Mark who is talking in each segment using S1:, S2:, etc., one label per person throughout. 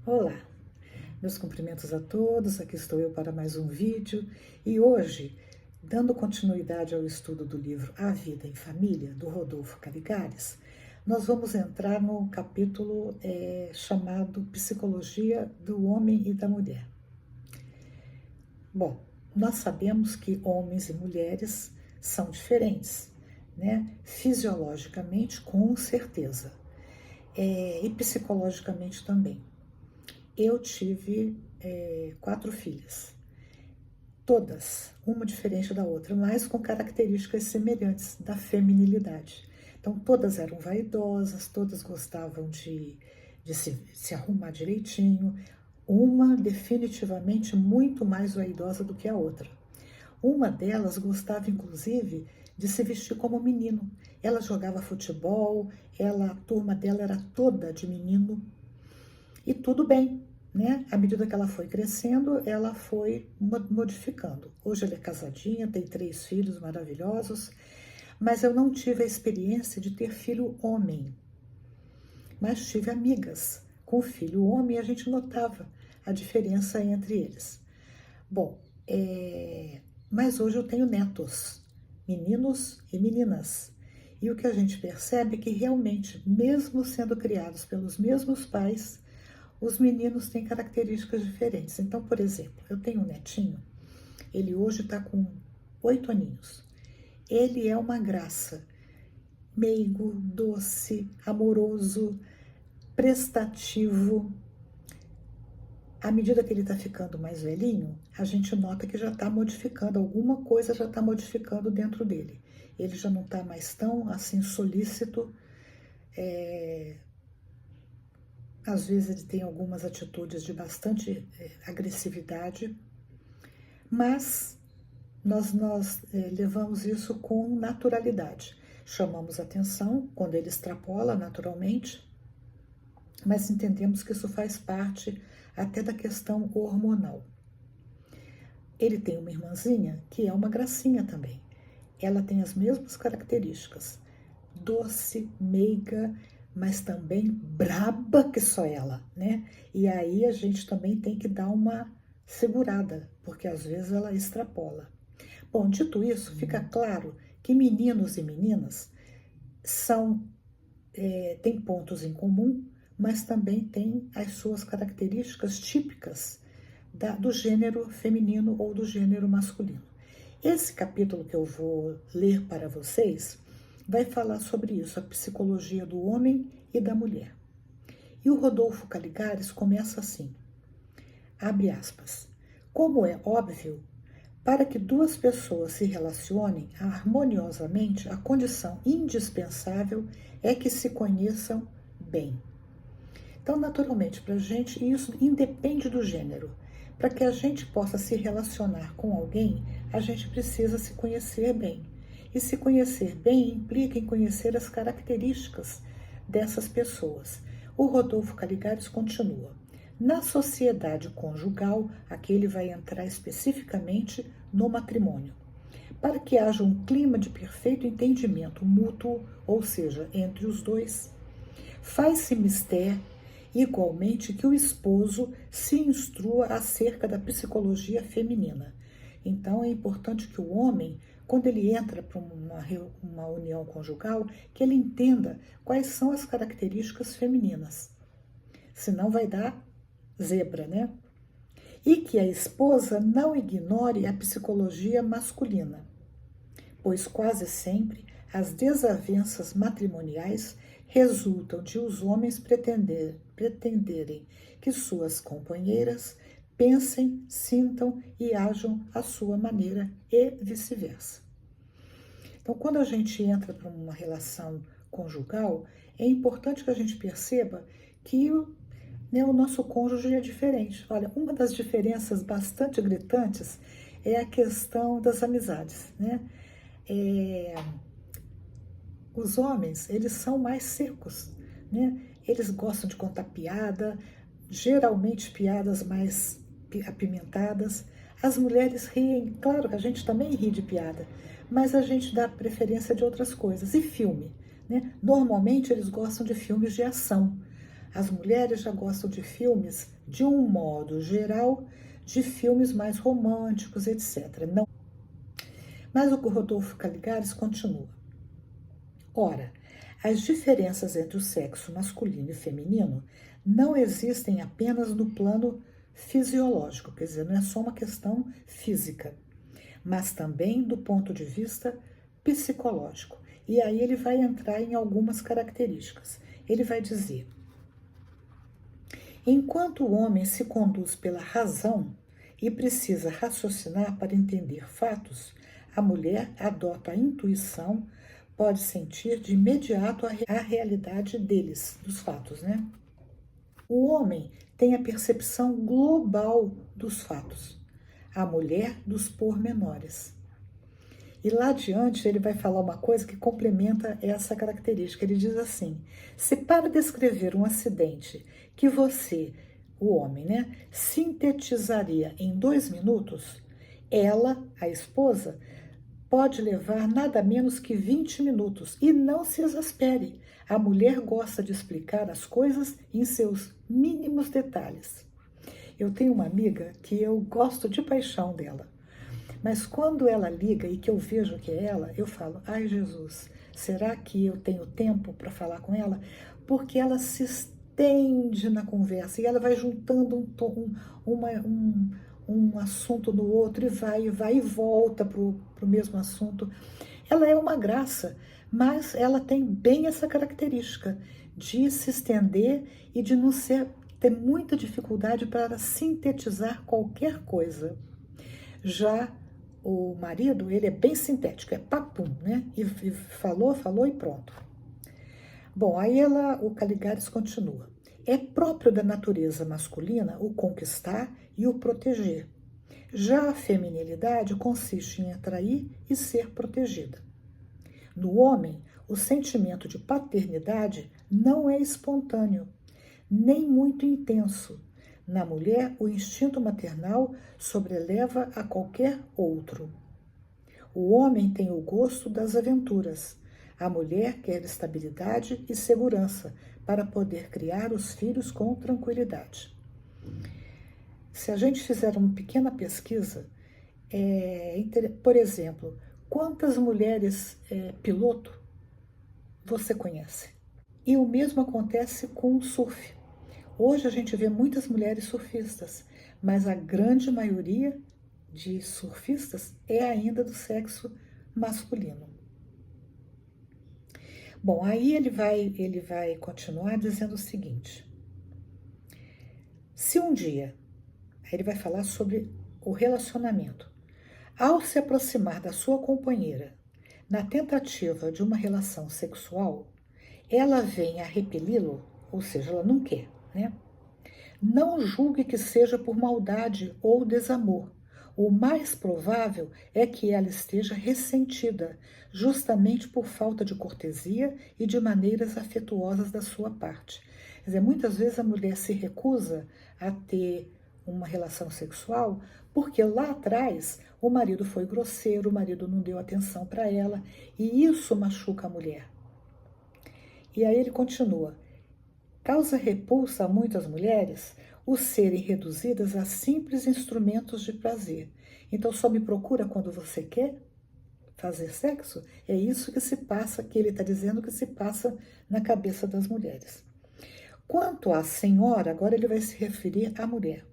S1: Olá, meus cumprimentos a todos, aqui estou eu para mais um vídeo e hoje, dando continuidade ao estudo do livro A Vida em Família, do Rodolfo Caligares, nós vamos entrar no capítulo chamado Psicologia do Homem e da Mulher. Bom, nós sabemos que homens e mulheres são diferentes, né? Fisiologicamente, com certeza, e psicologicamente também. Eu tive 4 filhas, todas, uma diferente da outra, mas com características semelhantes da feminilidade. Então, todas eram vaidosas, todas gostavam de se arrumar direitinho, uma definitivamente muito mais vaidosa do que a outra. Uma delas gostava, inclusive, de se vestir como menino. Ela jogava futebol, a turma dela era toda de menino. E tudo bem, né? À medida que ela foi crescendo, ela foi modificando. Hoje ela é casadinha, tem 3 filhos maravilhosos, mas eu não tive a experiência de ter filho homem. Mas tive amigas com filho homem e a gente notava a diferença entre eles. Bom, mas hoje eu tenho netos, meninos e meninas. E o que a gente percebe é que realmente, mesmo sendo criados pelos mesmos pais, os meninos têm características diferentes. Então, por exemplo, eu tenho um netinho, ele hoje está com 8 aninhos. Ele é uma graça, meigo, doce, amoroso, prestativo. À medida que ele está ficando mais velhinho, a gente nota que já está modificando, alguma coisa já está modificando dentro dele. Ele já não está mais tão assim solícito. Às vezes ele tem algumas atitudes de bastante agressividade, mas nós levamos isso com naturalidade. Chamamos atenção quando ele extrapola naturalmente, mas entendemos que isso faz parte até da questão hormonal. Ele tem uma irmãzinha que é uma gracinha também. Ela tem as mesmas características, doce, meiga, mas também braba que só ela, né? E aí a gente também tem que dar uma segurada, porque às vezes ela extrapola. Bom, dito isso, fica claro que meninos e meninas têm pontos em comum, mas também têm as suas características típicas do gênero feminino ou do gênero masculino. Esse capítulo que eu vou ler para vocês vai falar sobre isso, a psicologia do homem e da mulher. E o Rodolfo Caligares começa assim, abre aspas, como é óbvio, para que 2 pessoas se relacionem harmoniosamente, a condição indispensável é que se conheçam bem. Então, naturalmente, para a gente, isso independe do gênero. Para que a gente possa se relacionar com alguém, a gente precisa se conhecer bem. E se conhecer bem implica em conhecer as características dessas pessoas. O Rodolfo Caligares continua. Na sociedade conjugal, aqui ele vai entrar especificamente no matrimônio. Para que haja um clima de perfeito entendimento mútuo, ou seja, entre os dois, faz-se mister igualmente que o esposo se instrua acerca da psicologia feminina. Então é importante que o homem, quando ele entra para uma união conjugal, que ele entenda quais são as características femininas. Senão vai dar zebra, né? E que a esposa não ignore a psicologia masculina, pois quase sempre as desavenças matrimoniais resultam de os homens pretenderem que suas companheiras pensem, sintam e ajam à sua maneira e vice-versa. Então, quando a gente entra para uma relação conjugal, é importante que a gente perceba que o nosso cônjuge é diferente. Olha, uma das diferenças bastante gritantes é a questão das amizades, né? Os homens, eles são mais secos, né? Eles gostam de contar piada, geralmente piadas mais apimentadas. As mulheres riem, claro que a gente também ri de piada, mas a gente dá preferência de outras coisas. E filme, né? Normalmente eles gostam de filmes de ação. As mulheres já gostam de filmes, de um modo geral, de filmes mais românticos, etc. Não. Mas o Rodolfo Caligares continua. Ora, as diferenças entre o sexo masculino e feminino não existem apenas no plano fisiológico, quer dizer, não é só uma questão física, mas também do ponto de vista psicológico. E aí ele vai entrar em algumas características. Ele vai dizer: enquanto o homem se conduz pela razão e precisa raciocinar para entender fatos, a mulher adota a intuição, pode sentir de imediato a realidade deles, dos fatos, né? O homem tem a percepção global dos fatos, a mulher dos pormenores. E lá adiante ele vai falar uma coisa que complementa essa característica. Ele diz assim: se para descrever um acidente que você, o homem, né, sintetizaria em 2 minutos, ela, a esposa, pode levar nada menos que 20 minutos. E não se exaspere. A mulher gosta de explicar as coisas em seus mínimos detalhes. Eu tenho uma amiga que eu gosto de paixão dela. Mas quando ela liga e que eu vejo que é ela, eu falo: ai Jesus, será que eu tenho tempo para falar com ela? Porque ela se estende na conversa e ela vai juntando um assunto no outro e vai e volta para o mesmo assunto. Ela é uma graça, mas ela tem bem essa característica de se estender e de não ter muita dificuldade para sintetizar qualquer coisa. Já o marido, ele é bem sintético, é papum, né? E falou e pronto. Bom, aí o Caligares continua. É próprio da natureza masculina o conquistar e o proteger. Já a feminilidade consiste em atrair e ser protegida. No homem, o sentimento de paternidade não é espontâneo, nem muito intenso. Na mulher, o instinto maternal sobreleva a qualquer outro. O homem tem o gosto das aventuras. A mulher quer estabilidade e segurança para poder criar os filhos com tranquilidade. Se a gente fizer uma pequena pesquisa, por exemplo, quantas mulheres piloto você conhece? E o mesmo acontece com o surf. Hoje a gente vê muitas mulheres surfistas, mas a grande maioria de surfistas é ainda do sexo masculino. Bom, aí ele vai continuar dizendo o seguinte: se um dia, aí ele vai falar sobre o relacionamento, ao se aproximar da sua companheira na tentativa de uma relação sexual, ela vem a repeli-lo, ou seja, ela não quer, né? Não julgue que seja por maldade ou desamor. O mais provável é que ela esteja ressentida, justamente por falta de cortesia e de maneiras afetuosas da sua parte. Quer dizer, muitas vezes a mulher se recusa a ter uma relação sexual porque lá atrás o marido foi grosseiro, o marido não deu atenção para ela, e isso machuca a mulher. E aí ele continua: causa repulsa a muitas mulheres o serem reduzidas a simples instrumentos de prazer. Então só me procura quando você quer fazer sexo? É isso que se passa, que ele está dizendo que se passa na cabeça das mulheres. Quanto à senhora, agora ele vai se referir à mulher.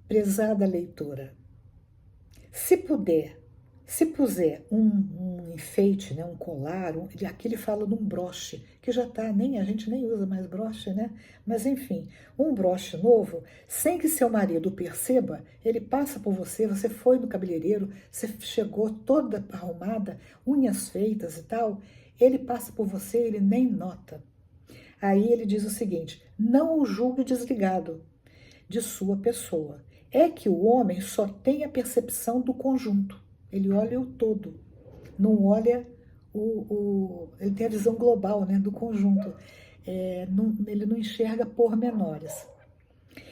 S1: Prezada leitora, se puser um enfeite, né, um colar, aqui ele fala de um broche, que já está, a gente nem usa mais broche, né? Mas enfim, um broche novo, sem que seu marido perceba, ele passa por você, você foi no cabeleireiro, você chegou toda arrumada, unhas feitas e tal, ele passa por você, ele nem nota. Aí ele diz o seguinte: não o julgue desligado de sua pessoa. É que o homem só tem a percepção do conjunto. Ele olha o todo, não olha ele tem a visão global, né, do conjunto. Ele não enxerga pormenores.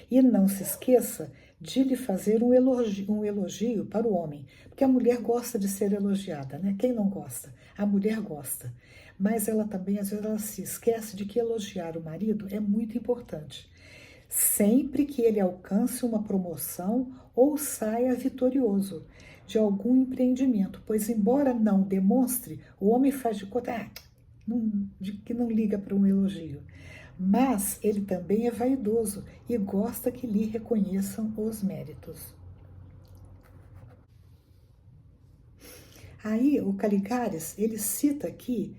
S1: E não se esqueça de lhe fazer um elogio para o homem, porque a mulher gosta de ser elogiada, né? Quem não gosta? A mulher gosta. mas ela também, às vezes, ela se esquece de que elogiar o marido é muito importante. Sempre que ele alcance uma promoção ou saia vitorioso de algum empreendimento, pois embora não demonstre, o homem faz de conta de que não liga para um elogio, mas ele também é vaidoso e gosta que lhe reconheçam os méritos. Aí o Caligares, ele cita aqui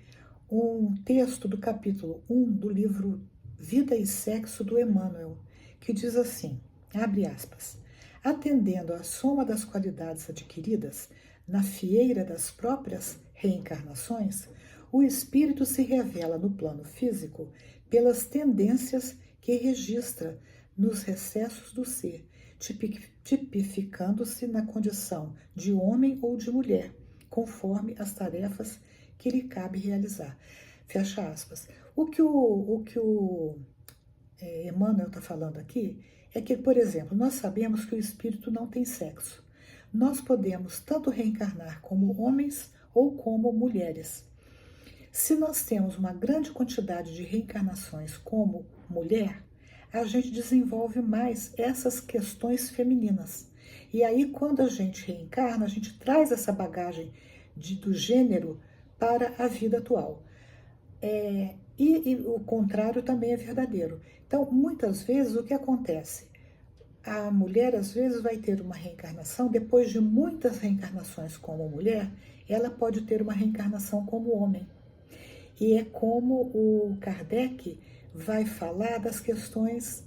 S1: um texto do capítulo 1 do livro Vida e Sexo do Emmanuel, que diz assim, abre aspas, atendendo à soma das qualidades adquiridas na fieira das próprias reencarnações, o espírito se revela no plano físico pelas tendências que registra nos recessos do ser, tipificando-se na condição de homem ou de mulher, conforme as tarefas que lhe cabe realizar. Fecha aspas. O que o Emmanuel está falando aqui é que, por exemplo, nós sabemos que o espírito não tem sexo. Nós podemos tanto reencarnar como homens ou como mulheres. Se nós temos uma grande quantidade de reencarnações como mulher, a gente desenvolve mais essas questões femininas. E aí, quando a gente reencarna, a gente traz essa bagagem do gênero para a vida atual. E o contrário também é verdadeiro. Então, muitas vezes, o que acontece? A mulher, às vezes, vai ter uma reencarnação, depois de muitas reencarnações como mulher, ela pode ter uma reencarnação como homem. E é como o Kardec vai falar das questões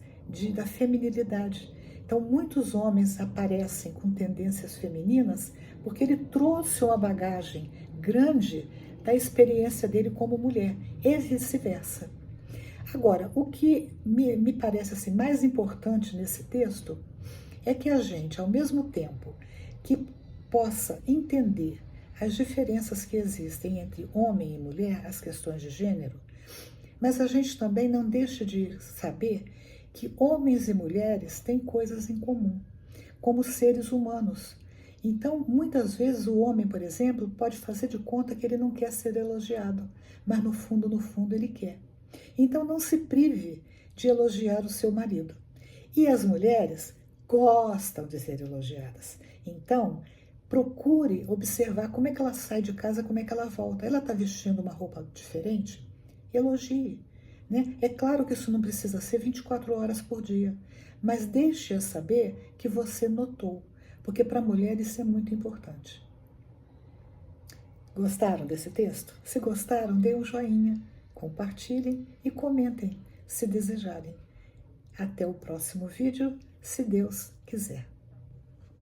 S1: da feminilidade. Então, muitos homens aparecem com tendências femininas porque ele trouxe uma bagagem grande da experiência dele como mulher, e vice-versa. Agora, o que me parece assim, mais importante nesse texto é que a gente, ao mesmo tempo que possa entender as diferenças que existem entre homem e mulher, as questões de gênero, mas a gente também não deixa de saber que homens e mulheres têm coisas em comum, como seres humanos. Então, muitas vezes o homem, por exemplo, pode fazer de conta que ele não quer ser elogiado, mas no fundo ele quer. Então, não se prive de elogiar o seu marido. E as mulheres gostam de ser elogiadas. Então, procure observar como é que ela sai de casa, como é que ela volta. Ela está vestindo uma roupa diferente? Elogie. Né? É claro que isso não precisa ser 24 horas por dia, mas deixe-a saber que você notou, porque para a mulher isso é muito importante. Gostaram desse texto? Se gostaram, dê um joinha, compartilhem e comentem, se desejarem. Até o próximo vídeo, se Deus quiser.